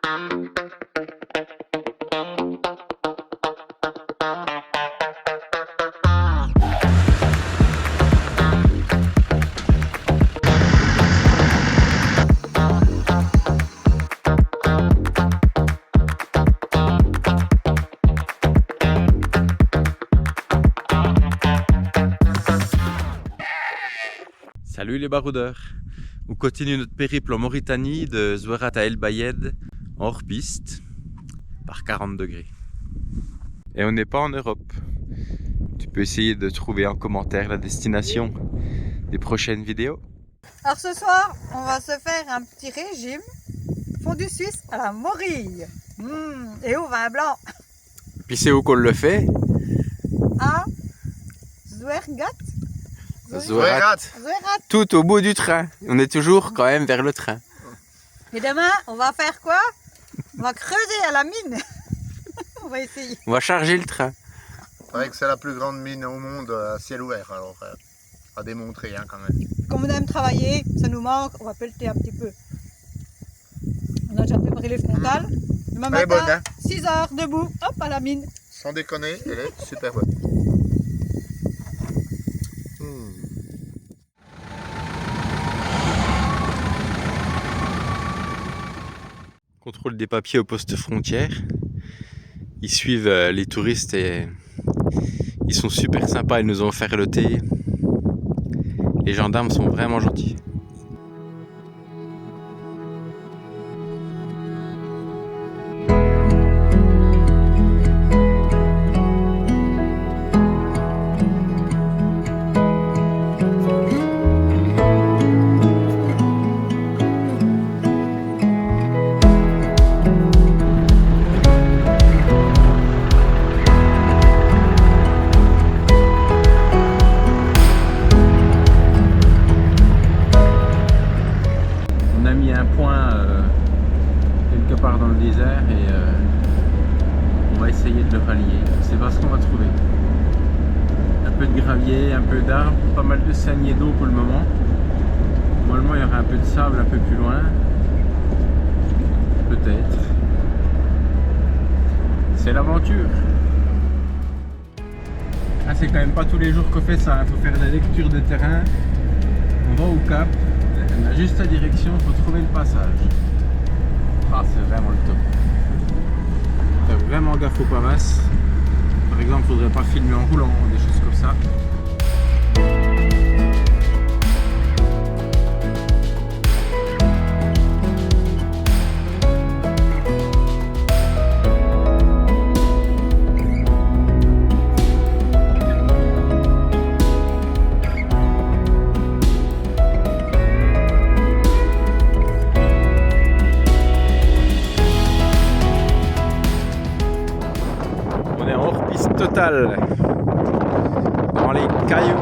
Salut les baroudeurs! On continue notre périple en Mauritanie de Zouerat à El Bayed en hors-piste par 40 degrés. Et on n'est pas en Europe. Tu peux essayer de trouver en commentaire la destination des prochaines vidéos. Alors ce soir, on va se faire un petit régime fondue suisse à la morille et au vin blanc. Puis c'est où qu'on le fait? À Zouergat. Zouerat. Tout au bout du train. On est toujours quand même vers le train. Et demain, on va faire quoi? On va creuser à la mine. On va essayer. On va charger le train. C'est vrai que c'est la plus grande mine au monde à ciel ouvert, alors à démontrer hein, quand même. Comme on aime travailler, ça nous manque, on va pelleter un petit peu. On a déjà préparé les frontales. Demain matin, bonne, hein? 6 heures debout, hop à la mine. Sans déconner, elle est super bonne. Contrôle des papiers au poste frontière. Ils suivent les touristes et ils sont super sympas, ils nous ont offert le thé. Les gendarmes sont vraiment gentils. Quelque part dans le désert et on va essayer de le rallier. C'est pas ce qu'on va trouver. Un peu de gravier, un peu d'arbres, pas mal de saignées d'eau pour le moment. Normalement il y aura un peu de sable un peu plus loin. Peut-être. C'est l'aventure. Ah, c'est quand même pas tous les jours qu'on fait ça. Il faut faire de la lecture de terrain. On va au cap. On a juste la direction, il faut trouver le passage. Ah, c'est vraiment le top. Faire vraiment gaffe aux pavasses. Par exemple, il ne faudrait pas filmer en roulant, des choses comme ça. Total dans les cailloux.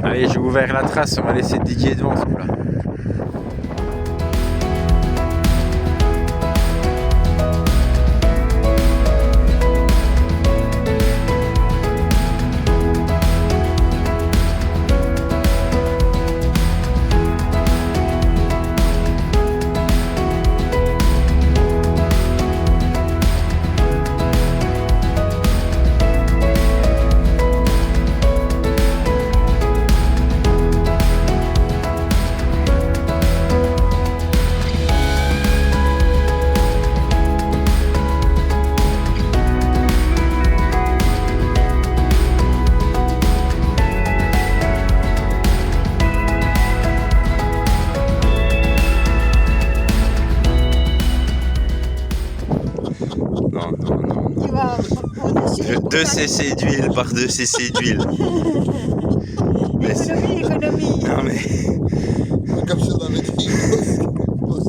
Allez, j'ai ouvert la trace, on va laisser Didier devant ce coup-là. Deux cc d'huile par 2 cc d'huile. Économie. Non mais... Comme ça dans le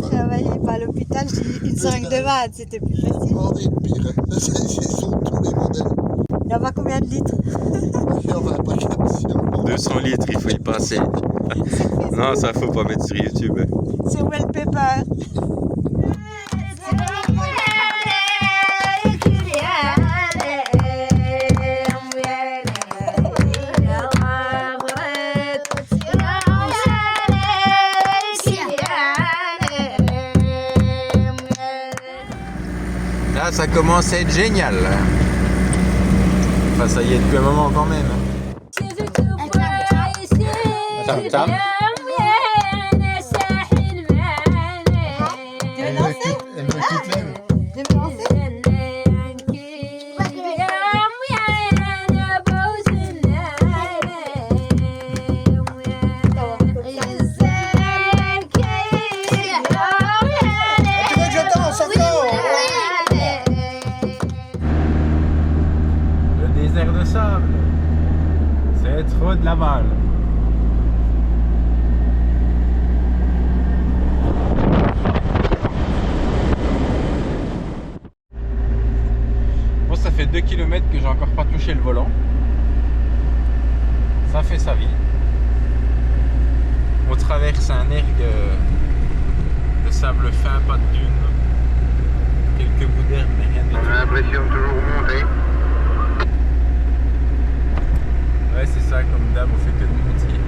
Travailler pas à l'hôpital, j'ai eu une seringue de vanne, c'était plus facile. pire. Ils sont tous les modèles. Il y en a combien de litres? Il y en a pas 4. 200 litres, il faut y passer. Non, ça faut pas mettre sur YouTube. C'est well pepper. Là, ça commence à être génial. Enfin, ça y est depuis un moment quand même. Tam tam. Le désert de sable, c'est trop de la balle. Bon, ça fait 2 km que j'ai encore pas touché le volant. Ça fait sa vie. On traverse un ergue de sable fin, pas de dunes. Quelques bouts d'herbe, mais rien du tout. On a l'impression de toujours monter. Ouais, c'est ça, comme d'hab, on fait que de monter.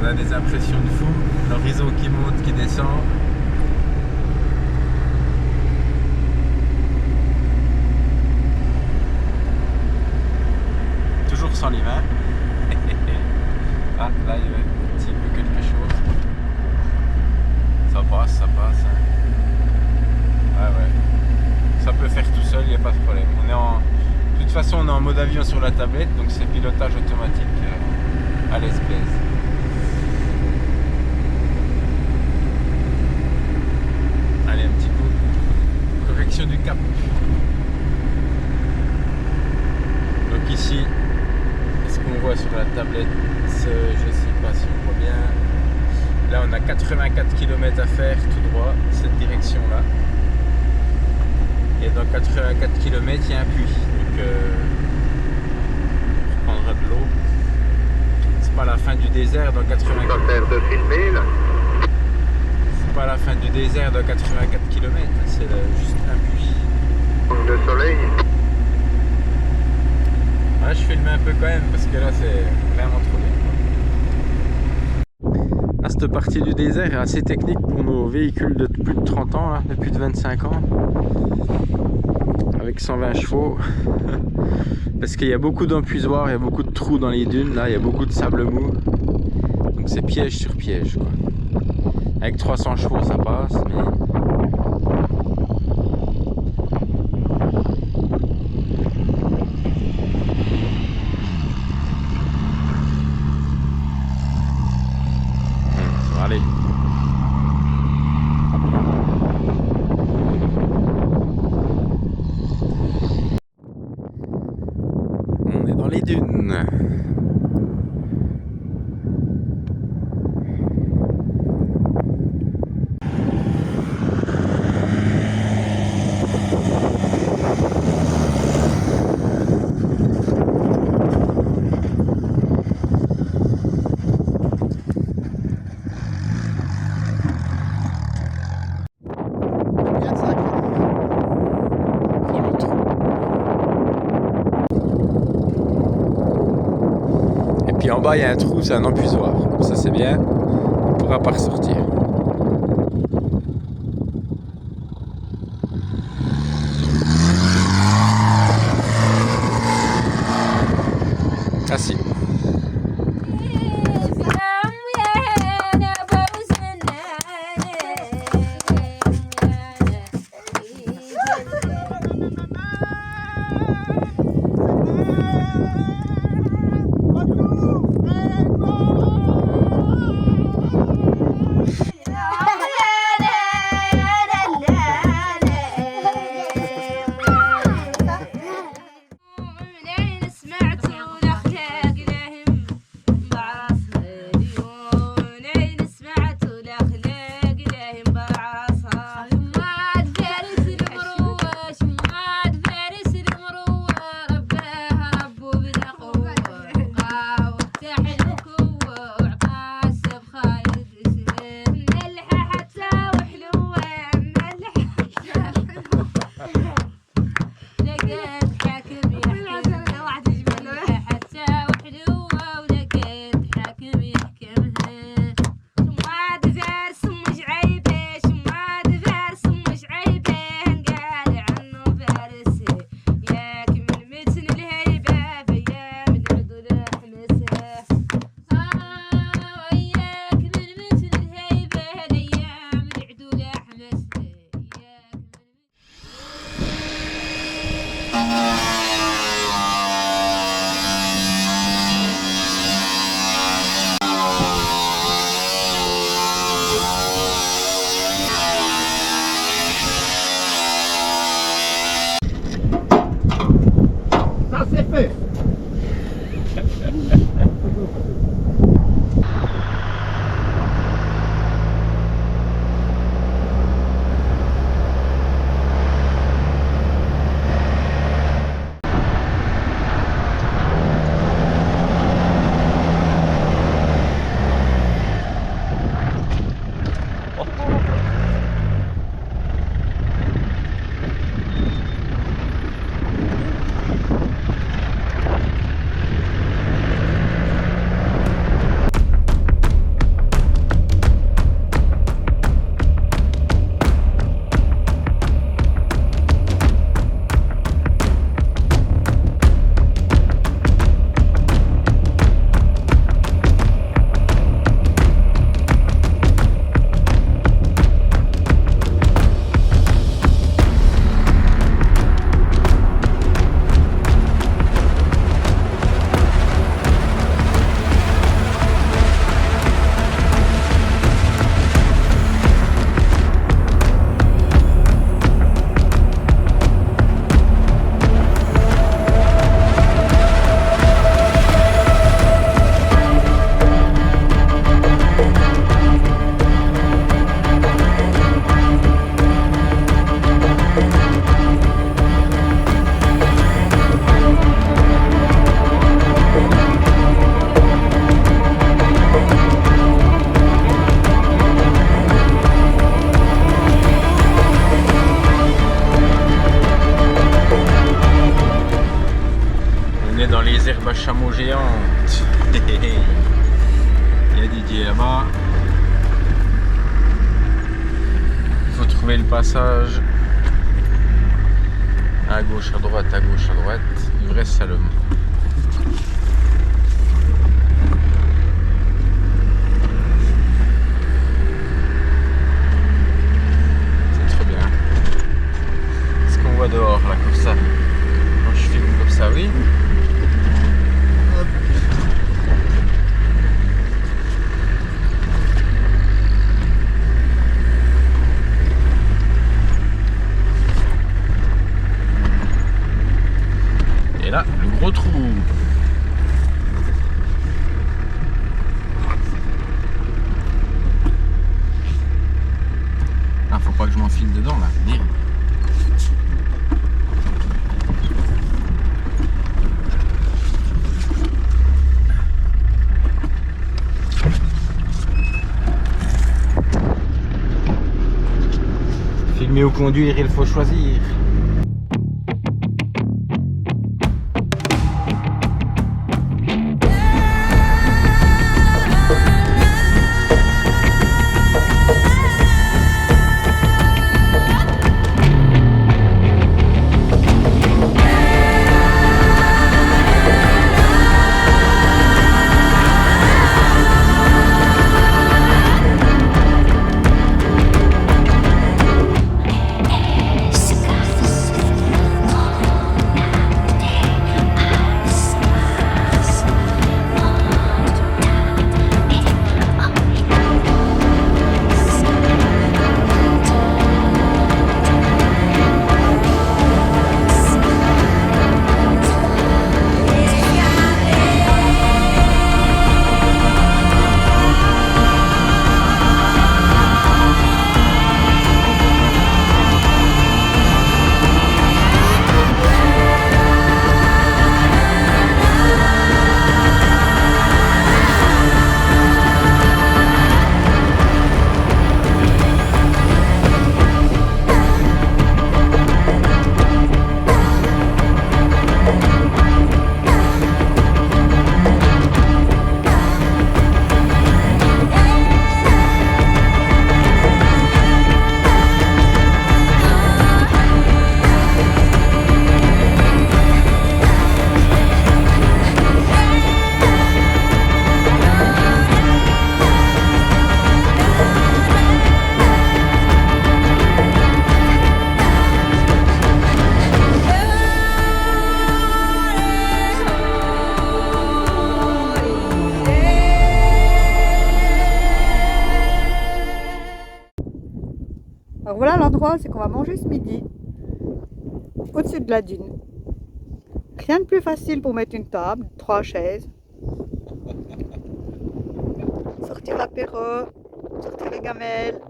On a des impressions de fou. L'horizon qui monte, qui descend. Toujours sans l'hiver. Ah, là, il y avait un petit peu quelque chose. Ça passe, hein. Ah ouais. Ça peut faire tout seul, il n'y a pas de problème. De toute façon, on est en mode avion sur la tablette, donc c'est pilotage automatique à l'espèce. Allez, un petit coup. Correction du cap. Donc ici, ce qu'on voit sur la tablette, je sais pas si on voit bien. Là, on a 84 km à faire tout droit, cette direction-là. Et dans 84 km, il y a un puits. Donc, on prendra de l'eau. C'est pas la fin du désert dans 84 km. De filmer là. C'est pas la fin du désert dans 84 km, c'est juste un puits. Le soleil. Ouais, je filme un peu quand même parce que là, c'est vraiment trop bien. Ah, cette partie du désert est assez technique pour nos véhicules de plus de 30 ans, là, de plus de 25 ans. Avec 120 chevaux. Parce qu'il y a beaucoup d'empuisoirs, il y a beaucoup de trous dans les dunes, là, il y a beaucoup de sable mou. Donc c'est piège sur piège, quoi. Avec 300 chevaux, ça passe, mais... ça va aller. On est dans les dunes. Oh, le trou. Et puis en bas il y a un trou, c'est un empuisoir. Ça c'est bien, on ne pourra pas ressortir. Ah si. Il y a Didier là-bas. Il faut trouver le passage à gauche, à droite, à gauche, à droite. Vresse-Salom. C'est trop bien. Ce qu'on voit dehors là comme ça. Quand je filme comme ça, oui. Hop. Et là, le gros trou. Ah, faut pas que je m'enfile dedans là. Merde. Filmer ou conduire, il faut choisir. Alors voilà l'endroit, c'est qu'on va manger ce midi, au-dessus de la dune. Rien de plus facile pour mettre une table, 3 chaises. Sortir l'apéro, sortir les gamelles.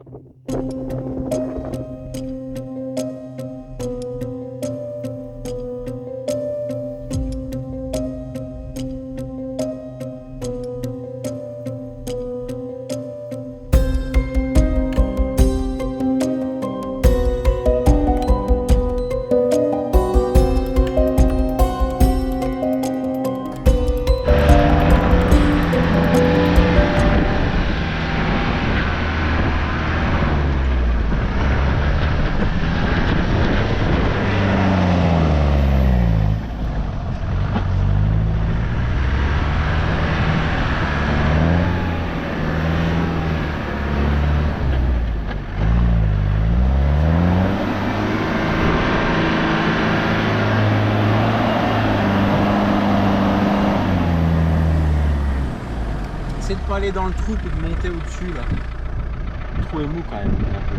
Essaye de pas aller dans le trou et de monter au-dessus là. Le trou est mou quand même. Un peu.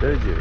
De Dieu.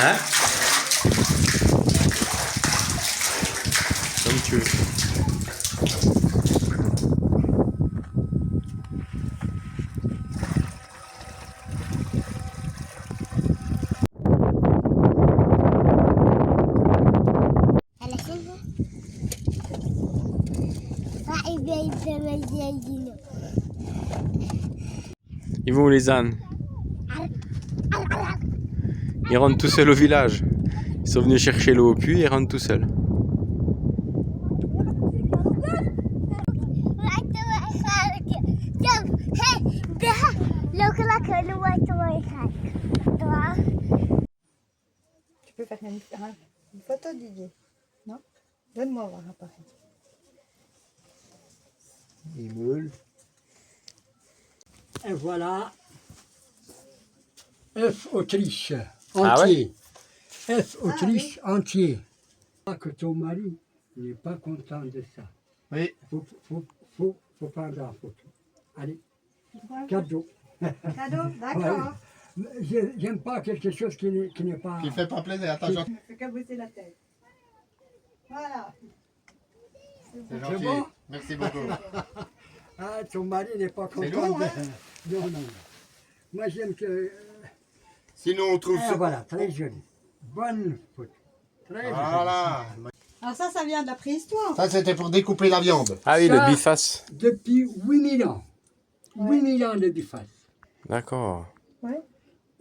Hein? Comme tu veux. Ils vont où les ânes? Ils rentrent tout seuls au village. Ils sont venus chercher l'eau au puits et ils rentrent tout seuls. Tu peux faire une photo, Didier? Non? Donne-moi voir un appareil. Il meule. Et voilà. F Autriche entier. Ah ouais? F Autriche entier. Pas que ton mari n'est pas content de ça. Oui. Faut prendre la photo. Allez, cadeau. Cadeau, d'accord. J'aime pas quelque chose qui n'est pas. Qui fait pas plaisir, attends, Je ne fais qu'à bosser la tête. Voilà. c'est C'est gentil. bon? Merci beaucoup. Ah, ton mari n'est pas content. C'est lourd, de... hein? Non, non. Moi, j'aime que. Sinon, on trouve Ah, ça. voilà, très joli. Bonne photo. Très jolie. Voilà. Alors ça vient de la préhistoire. Ça, c'était pour découper la viande. Ah oui, Ça- le biface. Depuis 8000 ans. Ouais. 8000 ans de biface. D'accord. Ouais.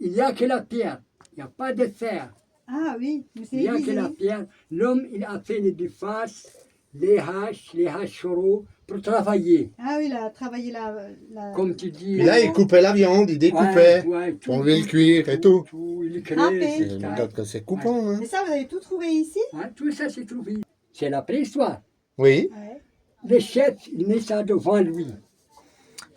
Il n'y a que la pierre. Il n'y a pas de fer. Ah oui, mais c'est Il n'y a que aiguisé. la pierre. L'homme, il a fait les bifaces, les hacheros pour travailler. Ah oui, il a travaillé la... Comme tu dis. Et là, il coupait la viande, il découpait. Ouais, tout, On veut le cuire et tout. il Râpé. crée. Je me donne que c'est coupant, hein. Mais ça, vous avez tout trouvé ici? Tout ça, c'est trouvé. C'est la préhistoire. Oui. Ouais. Le chef, il met ça devant lui.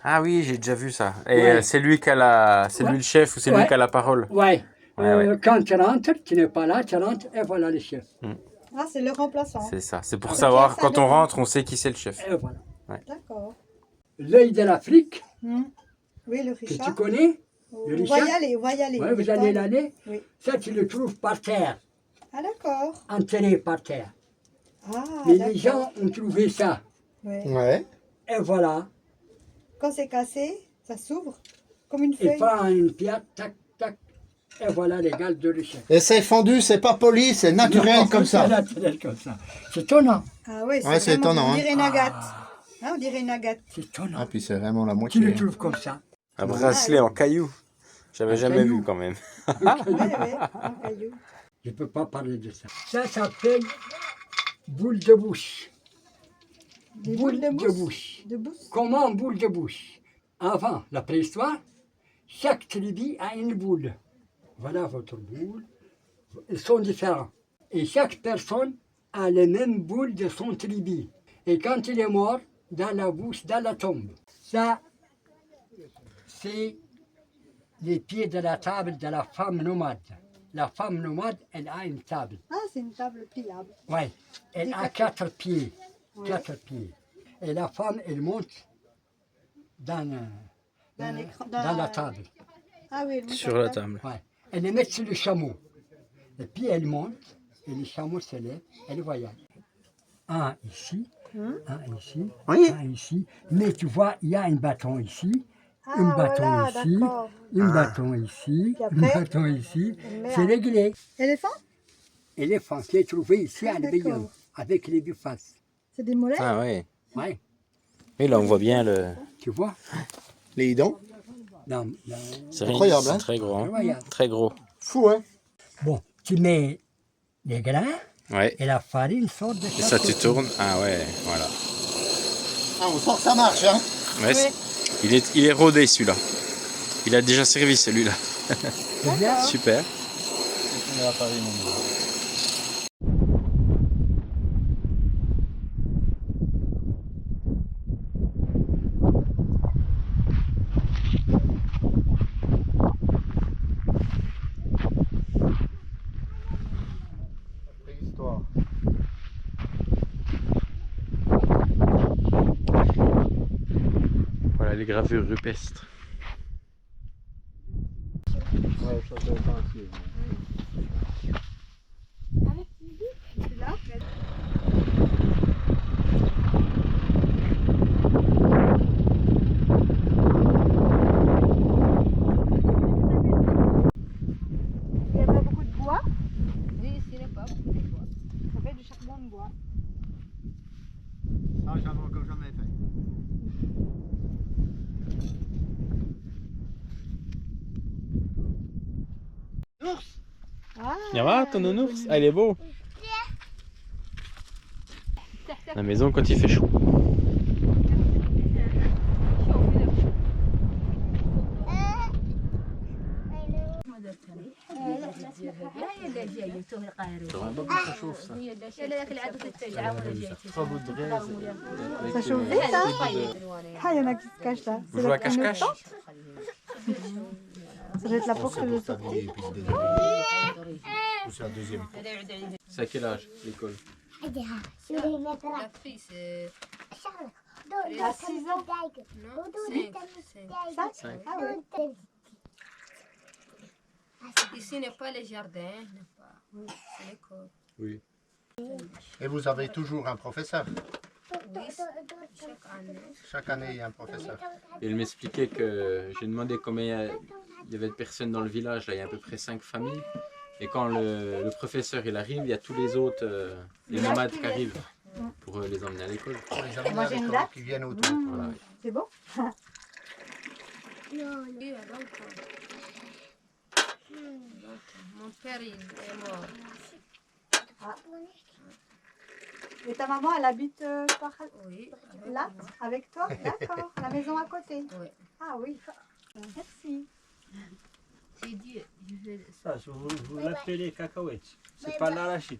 Ah oui, j'ai déjà vu ça. Et Ouais. c'est lui qui a la... C'est lui le chef ou c'est lui Ouais. qui a la parole? Ouais. Ouais. Quand tu rentres, tu n'es pas là, tu rentres, et voilà le chef. Ah, c'est le remplaçant. C'est ça. C'est pour Ok, savoir, ça quand on dépend. rentre, on sait qui c'est le chef. Et voilà. D'accord. L'œil de l'Afrique, Oui, le que Richard. tu connais, le On Richard. va y aller, on va y aller. Ouais, vous allez l'aller. Oui. Ça, tu le trouves par terre, Ah d'accord. enterré par terre. Ah, Mais d'accord. les gens ont trouvé ça. Ouais. Ouais. Et voilà. Quand c'est cassé, ça s'ouvre comme une Il feuille. prend une pierre, tac, tac. Et voilà les gales de Richard. Et c'est fendu, c'est pas poli, c'est naturel Non, comme ça. C'est naturel comme ça. C'est étonnant. Ah ouais, Ouais, c'est vraiment- étonnant, On hein. dirait une agate. Hein, on dirait une agate. C'est étonnant. Ah, puis c'est vraiment la Tu moitié. le trouves comme ça. Un bracelet en caillou. J'avais Un jamais caillou. vu quand même. Ouais, ouais, un caillou. Je ne peux pas parler de ça. Ça s'appelle boule de bouche. Des Boule boules de de mousse. bouche. De mousse. Comment boule de bouche? Avant la préhistoire, chaque tribu a une boule. Voilà votre boule. Ils sont différents. Et chaque personne a les mêmes boules de son tribu. Et quand il est mort, dans la bouche, dans la tombe. Ça, c'est les pieds de la table de la femme nomade. La femme nomade, elle a une table. Ah, c'est une table pliable. Ouais. Elle a 4 pieds. 4 pieds. Et la femme, elle monte dans, Dans l'écran- dans dans- la table. Ah oui, le Sur la table. Ouais. Elle les met sur le chameau. Et puis elle monte, et le chameau se lève, elle voyage. Un ici, un ici, Oui. un ici. Mais tu vois, il y a un bâton ici, Ah, un bâton voilà, ici, d'accord. un bâton ici, Puis un après, bâton ici. on met C'est un- réglé. Éléphant? Éléphant qui est trouvé ici Ah, à l'Éveillon, d'accord. avec les deux faces. C'est des mollets? Ah oui. Ouais, Et là, on voit bien le... tu vois Les dents. C'est Incroyable, c'est hein. très gros. Hein. Incroyable. Très gros. Fou, hein. Bon, tu mets les grains Ouais. et la farine sort de Et chaque ça, tu côté. tournes. Ah ouais, voilà. Ah, on sent que ça marche, hein. Ouais, il est rodé celui-là. Il a déjà servi celui-là. C'est bien. Super. Préhistoire. Voilà les gravures rupestres. Ouais, ça doit être un pied. Il n'y a pas beaucoup de bois. Oui, ici, il n'y a pas beaucoup de bois. Ça fait du charbon de bois. Ça, j'en ai encore jamais fait. Ours! Ah, Yama, ton nounours, ah, il est beau. La maison quand il fait chaud. ça chauffe vite, hein? Ah, il y en a qui se cachent là. Vous jouez à cache-cache? Ça doit être la porte de sortie. C'est à quel âge l'école? La fille, c'est. À 6 ans. Non, 5. 5? Ah oui. Ici n'est pas les jardins, n'est pas. C'est l'école. Oui. Et vous avez toujours un professeur? Oui, chaque année. Chaque année, il y a un professeur. Il m'expliquait que j'ai demandé combien il y avait de personnes dans le village. Là, il y a à peu près 5 familles. Et quand le professeur il arrive, il y a tous les autres, les nomades qui arrivent pour les emmener à l'école. Les amis Moi, j'ai une date. qui viennent autour. Voilà. C'est bon? Oui, donc, mon père il est mort. Et ta maman, elle habite Oui. là, avec toi? D'accord. La maison à côté? Oui. Ah oui. Merci. J'ai dit, je vais. Ça, vous l'appelez cacahuètes. C'est pas l'arachide.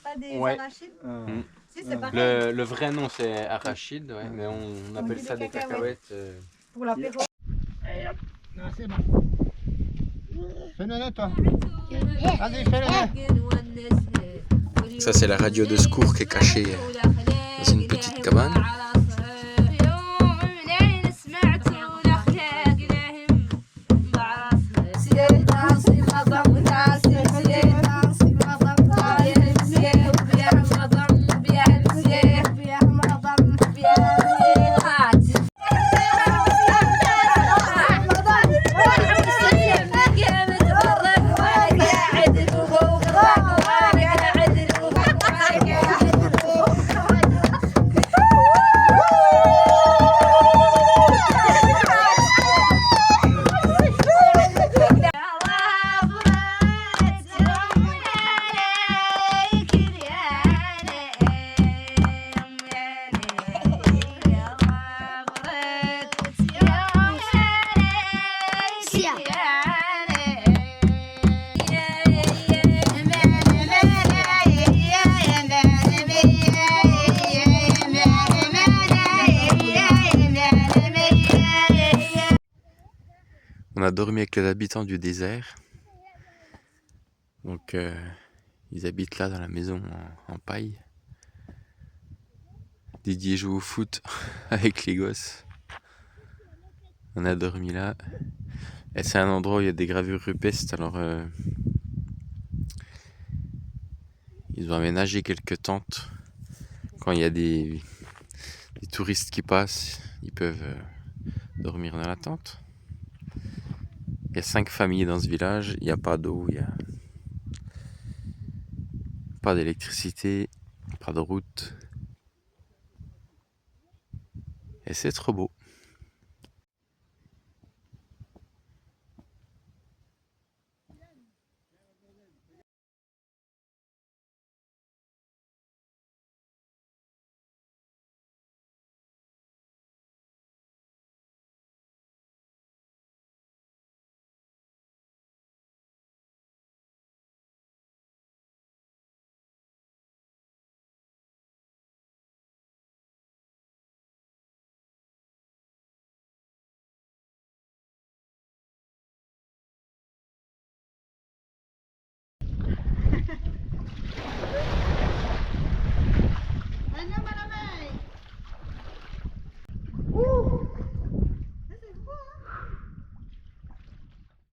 Pas des Ouais. arachides? Mm. Si, c'est pareil. Le vrai nom c'est arachide, ouais, mais on appelle dit ça des des cacahuètes. Pour l'apéro. Non, c'est bon. Fais-le, toi. Vas-y, fais-le. Ça c'est la radio de secours qui est cachée dans une petite cabane. On a dormi avec les habitants du désert. Donc ils habitent là dans la maison en paille. Didier joue au foot avec les gosses. On a dormi là. Et c'est un endroit où il y a des gravures rupestres. Alors ils ont aménagé quelques tentes. Quand il y a des touristes qui passent, ils peuvent dormir dans la tente. Il y a 5 familles dans ce village, il n'y a pas d'eau, il n'y a pas d'électricité, pas de route. Et c'est trop beau.